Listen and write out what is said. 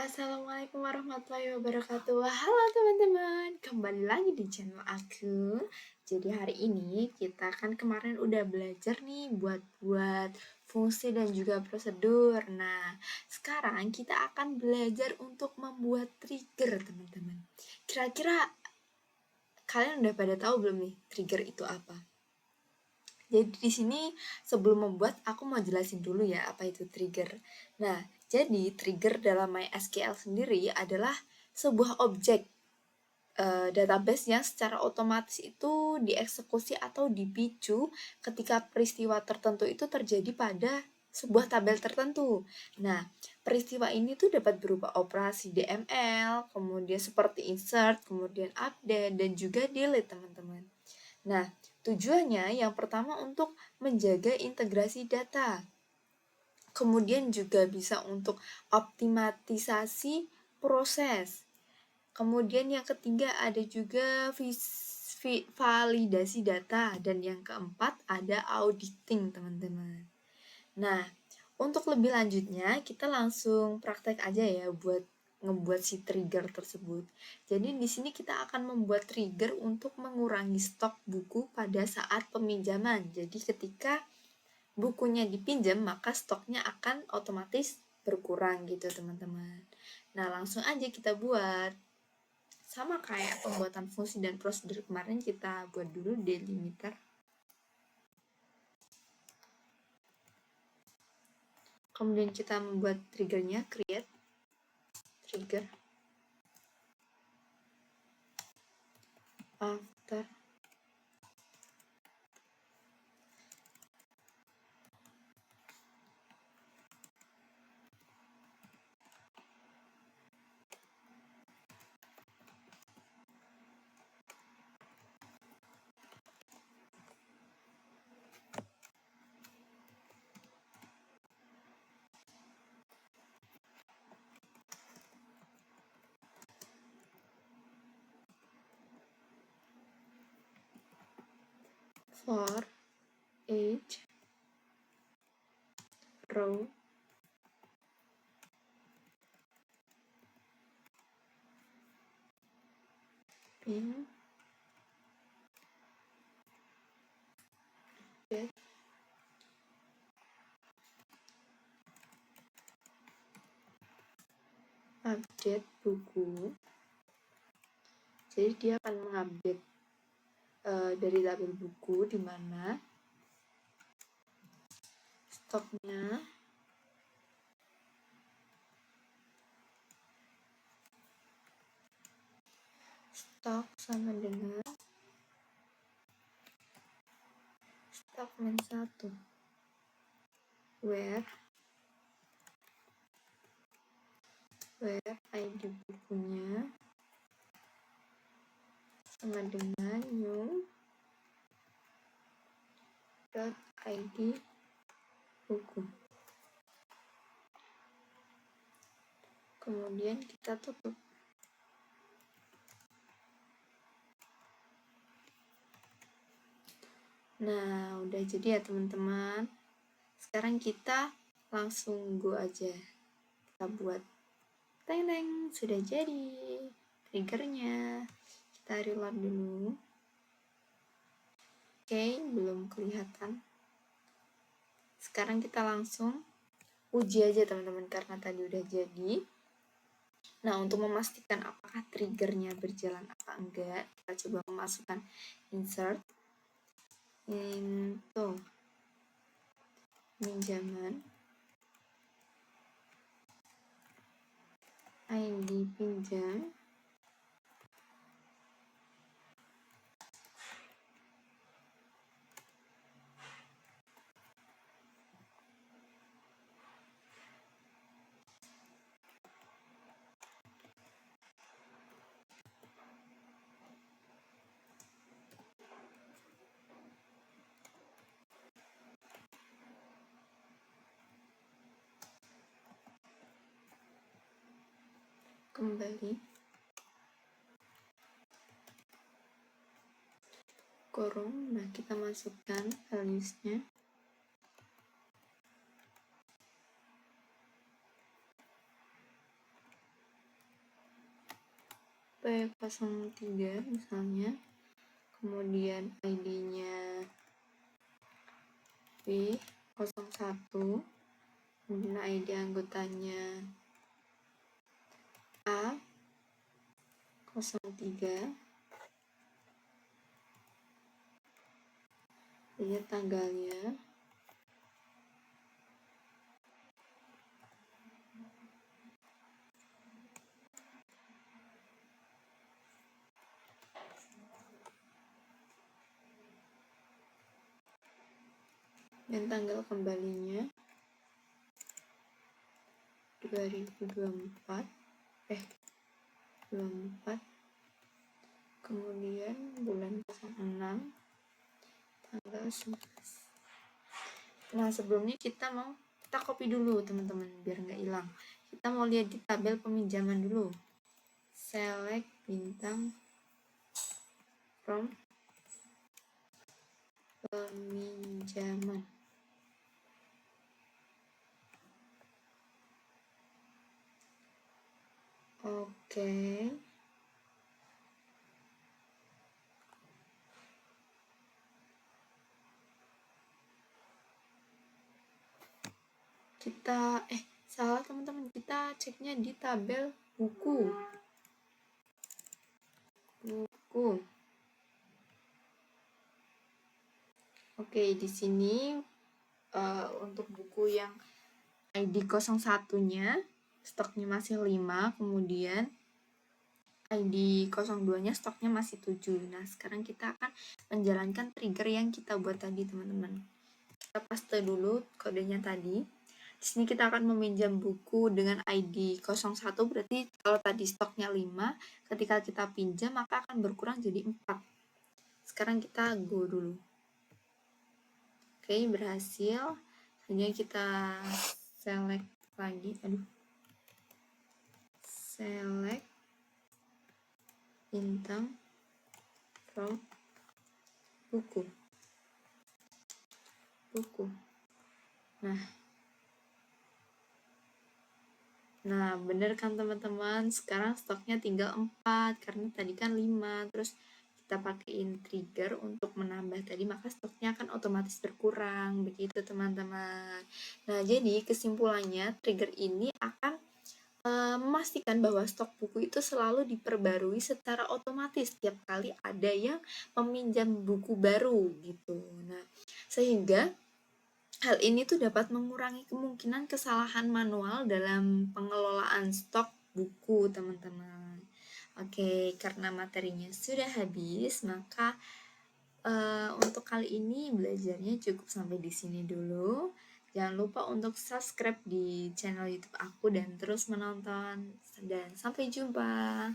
Assalamualaikum warahmatullahi wabarakatuh. Halo teman-teman, kembali lagi di channel aku. Jadi hari ini kita kan kemarin udah belajar nih buat fungsi dan juga prosedur. Nah, sekarang kita akan belajar untuk membuat trigger, teman-teman. Kira-kira kalian udah pada tahu belum nih trigger itu apa? Jadi di sini sebelum membuat aku mau jelasin dulu ya apa itu trigger. Nah, jadi trigger dalam MySQL sendiri adalah sebuah objek database yang secara otomatis itu dieksekusi atau dipicu ketika peristiwa tertentu itu terjadi pada sebuah tabel tertentu. Nah, peristiwa ini tuh dapat berupa operasi DML, kemudian seperti insert, kemudian update, dan juga delete, teman-teman. Nah, tujuannya yang pertama untuk menjaga integrasi data. Kemudian juga bisa untuk optimalisasi proses. Kemudian yang ketiga ada juga validasi data. Dan yang keempat ada auditing, teman-teman. Nah, untuk lebih lanjutnya kita langsung praktek aja ya buat ngebuat si trigger tersebut. Jadi di sini kita akan membuat trigger untuk mengurangi stok buku pada saat peminjaman. Jadi ketika bukunya dipinjam maka stoknya akan otomatis berkurang gitu teman-teman. Nah langsung aja kita buat. Sama kayak pembuatan fungsi dan prosedur kemarin, kita buat dulu delimiter. Kemudian kita membuat triggernya, create trigger after for each row in get update buku. Jadi dia akan mengupdate dari tabel buku di mana stoknya stok sama dengan stok -1 where ID bukunya sama dengan new .id buku. Kemudian kita tutup. Nah, udah jadi ya teman-teman. Sekarang kita langsung go aja. Kita buat. Teng-teng, sudah jadi triggernya. Kita reload dulu. Oke, belum kelihatan. Sekarang kita langsung uji aja teman-teman karena tadi udah jadi. Nah, untuk memastikan apakah triggernya berjalan apa enggak, kita coba memasukkan insert into pinjaman, ID pinjam, kembali kurung. Nah, kita masukkan values-nya. 03 misalnya, kemudian ID-nya B01, kemudian ID anggotanya A03, lihat tanggalnya, dan tanggal kembalinya 2024, kemudian bulan 06, tanggal 11. Nah, sebelumnya kita copy dulu teman-teman biar nggak hilang. Kita mau lihat di tabel peminjaman dulu. Select bintang from peminjaman. Oke. Kita salah teman-teman, kita ceknya di tabel buku. Oke, di sini untuk buku yang ID 01-nya stoknya masih 5, kemudian ID 02-nya stoknya masih 7. Nah, sekarang kita akan menjalankan trigger yang kita buat tadi, teman-teman. Kita paste dulu kodenya tadi. Di sini kita akan meminjam buku dengan ID 01, berarti kalau tadi stoknya 5, ketika kita pinjam maka akan berkurang jadi 4. Sekarang kita go dulu. Oke, berhasil. Selanjutnya kita select lagi. Select bintang from buku. Nah, bener kan teman-teman? Sekarang stoknya tinggal 4 karena tadi kan 5. Terus kita pakaiin trigger untuk menambah tadi, maka stoknya akan otomatis berkurang. Begitu teman-teman. Nah, jadi kesimpulannya trigger ini akan memastikan bahwa stok buku itu selalu diperbarui secara otomatis setiap kali ada yang meminjam buku baru gitu. Nah, sehingga hal ini tuh dapat mengurangi kemungkinan kesalahan manual dalam pengelolaan stok buku, teman-teman. Oke, karena materinya sudah habis, maka untuk kali ini belajarnya cukup sampai di sini dulu. Jangan lupa untuk subscribe di channel YouTube aku dan terus menonton. Dan sampai jumpa.